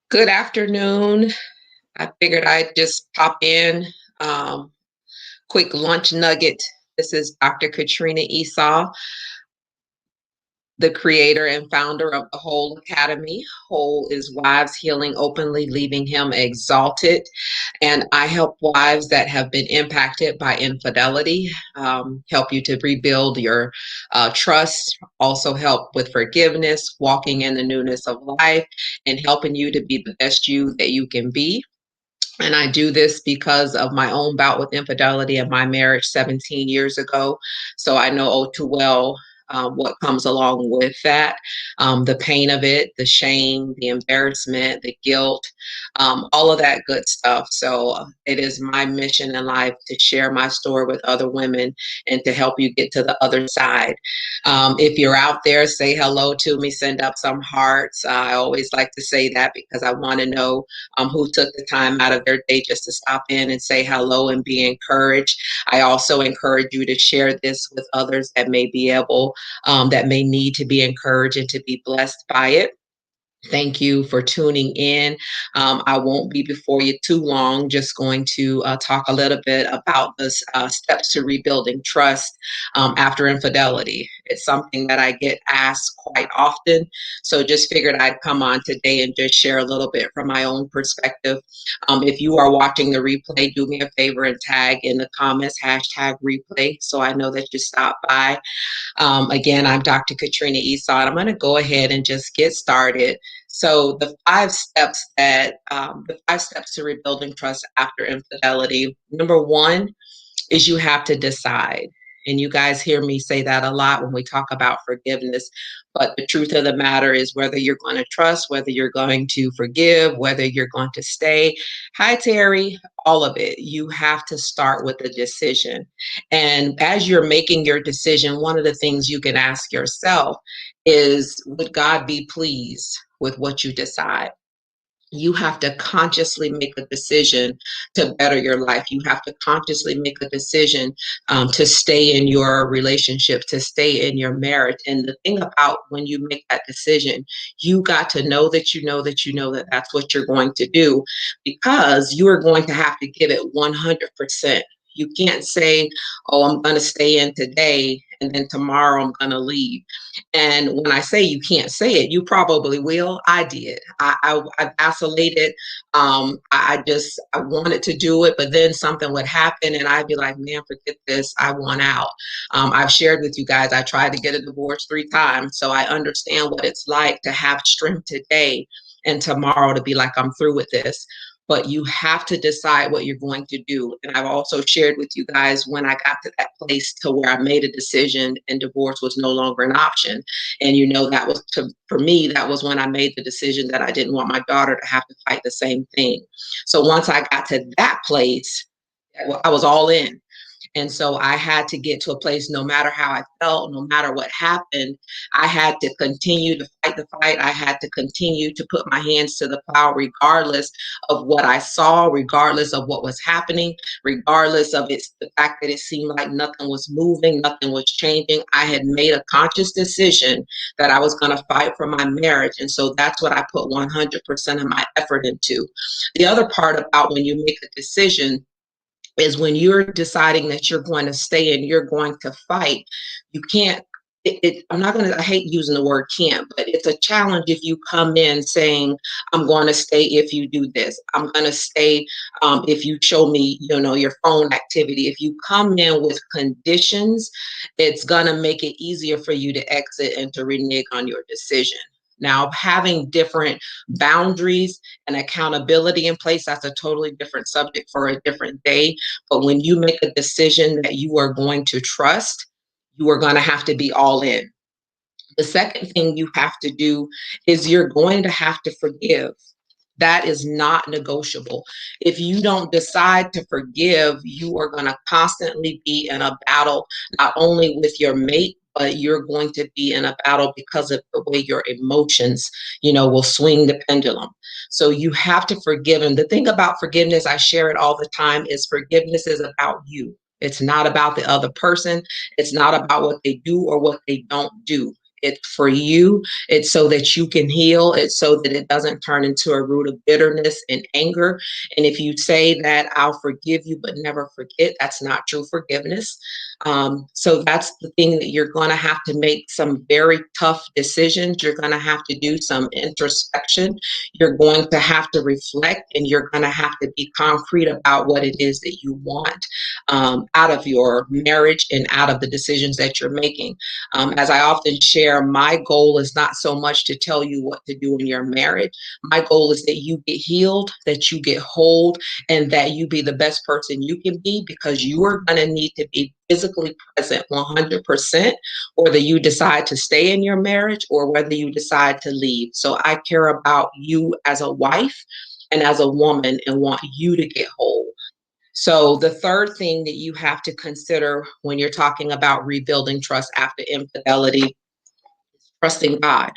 Good afternoon. I figured I'd just pop in. Um, Quick lunch nugget. This is Dr. Katrina Esau, the creator and founder of the Whole Academy. Whole is wives healing openly, leaving him exalted. And I help wives that have been impacted by infidelity, help you to rebuild your trust, also help with forgiveness, walking in the newness of life, and helping you to be the best you that you can be. And I do this because of my own bout with infidelity and my marriage 17 years ago. So I know all too well what comes along with that, the pain of it, the shame, the embarrassment, the guilt, all of that good stuff. So it is my mission in life to share my story with other women and to help you get to the other side. If you're out there, say hello to me, send up some hearts. I always like to say that because I want to know who took the time out of their day just to stop in and say hello and be encouraged. I also encourage you to share this with others that may be able, that may need to be encouraged and to be blessed by it. Thank you for tuning in. I won't be before you too long, just going to talk a little bit about the steps to rebuilding trust after infidelity. It's something that I get asked quite often. So just figured I'd come on today and just share a little bit from my own perspective. If you are watching the replay, do me a favor and tag in the comments, hashtag replay, so I know that you stopped by. Again, I'm Dr. Katrina Esau, and I'm going to go ahead and just get started. So, the 5 steps to rebuilding trust after infidelity. Number one is you have to decide. And you guys hear me say that a lot when we talk about forgiveness. But the truth of the matter is whether you're going to trust, whether you're going to forgive, whether you're going to stay. Hi, Terry. All of it. You have to start with a decision. And as you're making your decision, one of the things you can ask yourself is, would God be pleased with what you decide? You have to consciously make a decision to better your life. You have to consciously make a decision to stay in your relationship, to stay in your marriage. And the thing about when you make that decision, you got to know that you know that you know that that's what you're going to do, because you are going to have to give it 100%. You can't say, oh, I'm going to stay in today and then tomorrow I'm going to leave. And when I say you can't say it, you probably will. I did. I vacillated. I wanted to do it, but then something would happen, and I'd be like, "Man, forget this. I want out." I've shared with you guys. I tried to get a divorce 3 times, so I understand what it's like to have strength today and tomorrow to be like, "I'm through with this." But you have to decide what you're going to do. And I've also shared with you guys when I got to that place to where I made a decision and divorce was no longer an option. And that was for me, that was when I made the decision that I didn't want my daughter to have to fight the same thing. So once I got to that place, I was all in. And so I had to get to a place, no matter how I felt, no matter what happened, I had to continue to fight the fight. I had to continue to put my hands to the plow, regardless of what I saw, regardless of what was happening, regardless of the fact that it seemed like nothing was moving, nothing was changing. I had made a conscious decision that I was going to fight for my marriage. And so that's what I put 100% of my effort into. The other part about when you make a decision is when you're deciding that you're going to stay and you're going to fight, you can't. I'm not going to, I hate using the word can't, but it's a challenge if you come in saying, I'm going to stay if you do this. I'm going to stay if you show me, your phone activity. If you come in with conditions, it's going to make it easier for you to exit and to renege on your decision. Now, having different boundaries and accountability in place, that's a totally different subject for a different day. But when you make a decision that you are going to trust, you are going to have to be all in. The second thing you have to do is you're going to have to forgive. That is not negotiable. If you don't decide to forgive, you are going to constantly be in a battle, not only with your mate, but you're going to be in a battle because of the way your emotions, will swing the pendulum. So you have to forgive. And the thing about forgiveness, I share it all the time, is forgiveness is about you. It's not about the other person. It's not about what they do or what they don't do. It's for you. It's so that you can heal. It's so that it doesn't turn into a root of bitterness and anger. And if you say that I'll forgive you, but never forget, that's not true forgiveness. So that's the thing that you're going to have to make some very tough decisions. You're going to have to do some introspection. You're going to have to reflect, and you're going to have to be concrete about what it is that you want out of your marriage and out of the decisions that you're making. As I often share, my goal is not so much to tell you what to do in your marriage. My goal is that you get healed, that you get whole, and that you be the best person you can be, because you are going to need to be physically present 100%, whether you decide to stay in your marriage or whether you decide to leave. So I care about you as a wife and as a woman and want you to get whole. So, the third thing that you have to consider when you're talking about rebuilding trust after infidelity, trusting God.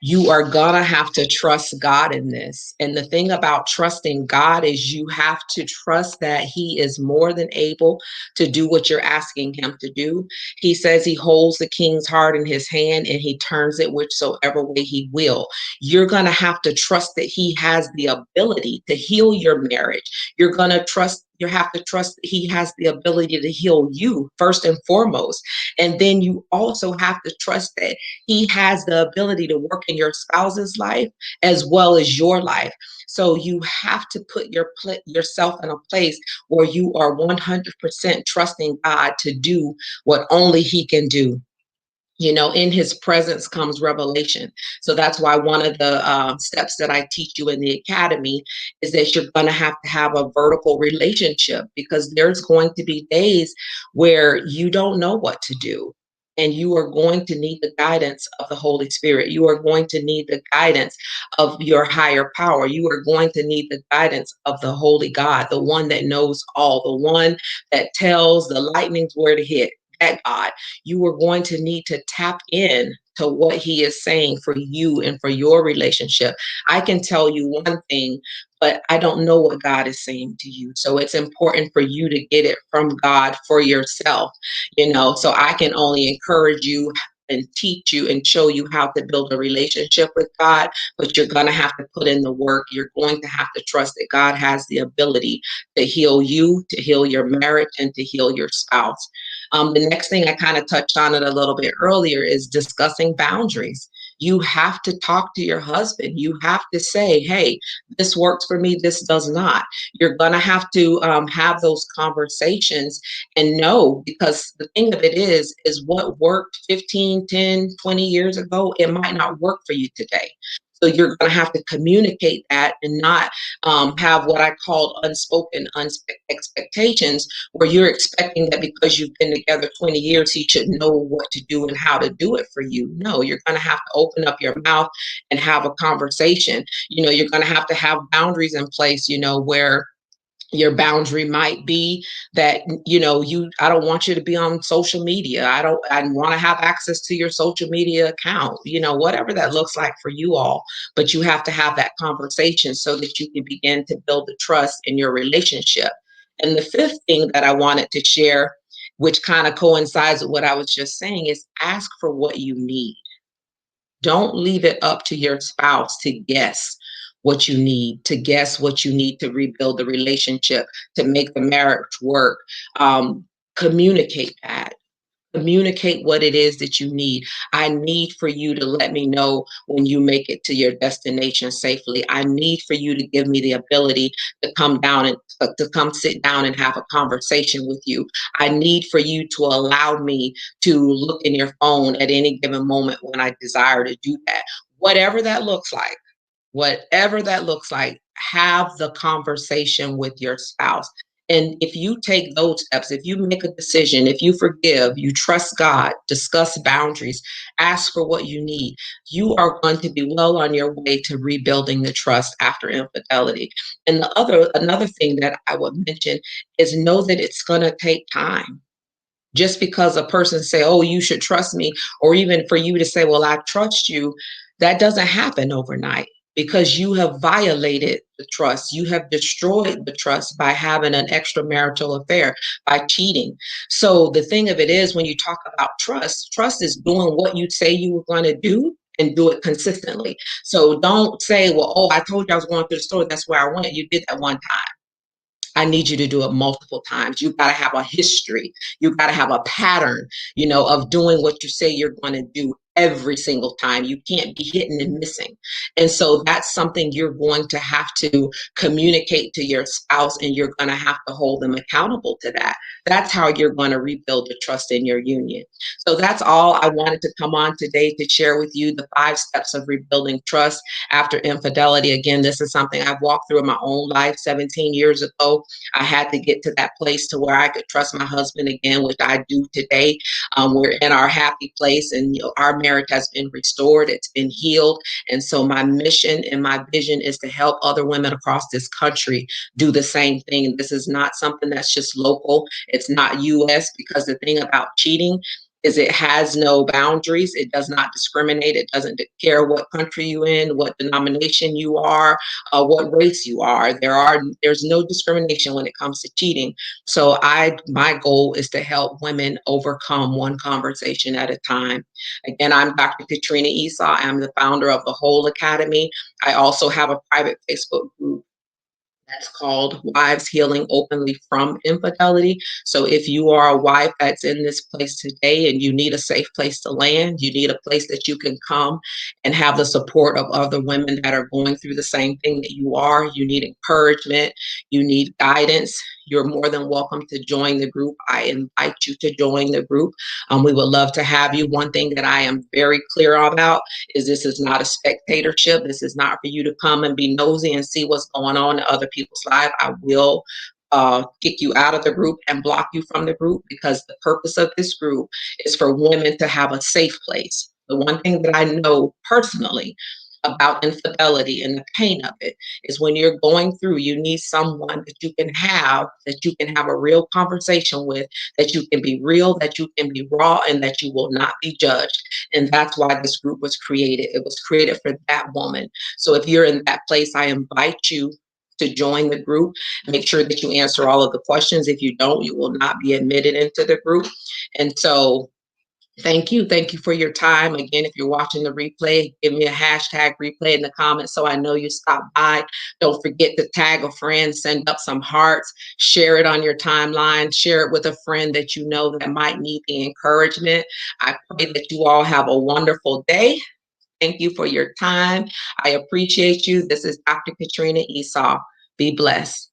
You are gonna have to trust God in this. And the thing about trusting God is you have to trust that He is more than able to do what you're asking Him to do. He says He holds the king's heart in His hand and He turns it whichsoever way He will. You're gonna have to trust that He has the ability to heal your marriage. You have to trust that He has the ability to heal you first and foremost. And then you also have to trust that He has the ability to work in your spouse's life as well as your life. So you have to put yourself in a place where you are 100% trusting God to do what only He can do. In His presence comes revelation. So that's why one of the steps that I teach you in the academy is that you're going to have a vertical relationship, because there's going to be days where you don't know what to do. And you are going to need the guidance of the Holy Spirit. You are going to need the guidance of your higher power. You are going to need the guidance of the Holy God, the one that knows all, the one that tells the lightnings where to hit. That God, you are going to need to tap in to what He is saying for you and for your relationship. I can tell you one thing, but I don't know what God is saying to you. So it's important for you to get it from God for yourself, so I can only encourage you and teach you and show you how to build a relationship with God, but you're going to have to put in the work. You're going to have to trust that God has the ability to heal you, to heal your marriage, and to heal your spouse. The next thing, I kind of touched on it a little bit earlier, is discussing boundaries. You have to talk to your husband. You have to say, hey, this works for me, this does not. You're going to have those conversations and know, because the thing of it is what worked 15, 10, 20 years ago, it might not work for you today. So you're going to have to communicate that and not have what I call unspoken expectations, where you're expecting that because you've been together 20 years, he should know what to do and how to do it for you. No, you're going to have to open up your mouth and have a conversation. You're going to have boundaries in place, where your boundary might be that I don't want you to be on social media. I want to have access to your social media account, whatever that looks like for you all. But you have to have that conversation so that you can begin to build the trust in your relationship. And the fifth thing that I wanted to share, which kind of coincides with what I was just saying, is ask for what you need. Don't leave it up to your spouse to guess what you need to rebuild the relationship, to make the marriage work. Communicate that. Communicate what it is that you need. I need for you to let me know when you make it to your destination safely. I need for you to give me the ability to come down and to come sit down and have a conversation with you. I need for you to allow me to look in your phone at any given moment when I desire to do that. Whatever that looks like. Whatever that looks like, have the conversation with your spouse. And if you take those steps, if you make a decision, if you forgive, you trust God, discuss boundaries, ask for what you need, you are going to be well on your way to rebuilding the trust after infidelity. And another thing that I would mention is know that it's going to take time. Just because a person say, "Oh, you should trust me," or even for you to say, "Well, I trust you," that doesn't happen overnight. because you have violated the trust. You have destroyed the trust by having an extramarital affair, by cheating. So the thing of it is, when you talk about trust, trust is doing what you say you were going to do and do it consistently. So don't say, well, oh, I told you I was going to the store. That's where I went. You did that one time. I need you to do it multiple times. You got to have a history. You got to have a pattern, of doing what you say you're going to do every single time. You can't be hitting and missing. And so that's something you're going to have to communicate to your spouse, and you're going to have to hold them accountable to that. That's how you're going to rebuild the trust in your union. So that's all I wanted to come on today to share with you, the 5 steps of rebuilding trust after infidelity. Again, this is something I've walked through in my own life 17 years ago. I had to get to that place to where I could trust my husband again, which I do today. We're in our happy place, and our marriage has been restored. It's been healed. And so my mission and my vision is to help other women across this country do the same thing. This is not something that's just local. It's not US, because the thing about cheating is it has no boundaries. It does not discriminate. It doesn't care what country you're in, what denomination you are, what race you are. There's no discrimination when it comes to cheating. So my goal is to help women overcome one conversation at a time. Again, I'm Dr. Katrina Esau. I'm the founder of the Whole Academy. I also have a private Facebook group that's called Wives Healing Openly from Infidelity. So if you are a wife that's in this place today and you need a safe place to land, you need a place that you can come and have the support of other women that are going through the same thing that you are, you need encouragement, you need guidance, you're more than welcome to join the group. I invite you to join the group. We would love to have you. One thing that I am very clear about is this is not a spectatorship. This is not for you to come and be nosy and see what's going on in other people's lives. I will kick you out of the group and block you from the group, because the purpose of this group is for women to have a safe place. The one thing that I know personally about infidelity and the pain of it is, when you're going through, you need someone that you can have a real conversation with, that you can be real, that you can be raw, and that you will not be judged. And that's why this group was created. It was created for that woman. So if you're in that place, I invite you to join the group. Make sure that you answer all of the questions. If you don't, you will not be admitted into the group. And so thank you. Thank you for your time. Again, if you're watching the replay, give me a hashtag replay in the comments so I know you stopped by. Don't forget to tag a friend, send up some hearts, share it on your timeline, share it with a friend that you know that might need the encouragement. I pray that you all have a wonderful day. Thank you for your time. I appreciate you. This is Dr. Katrina Esau. Be blessed.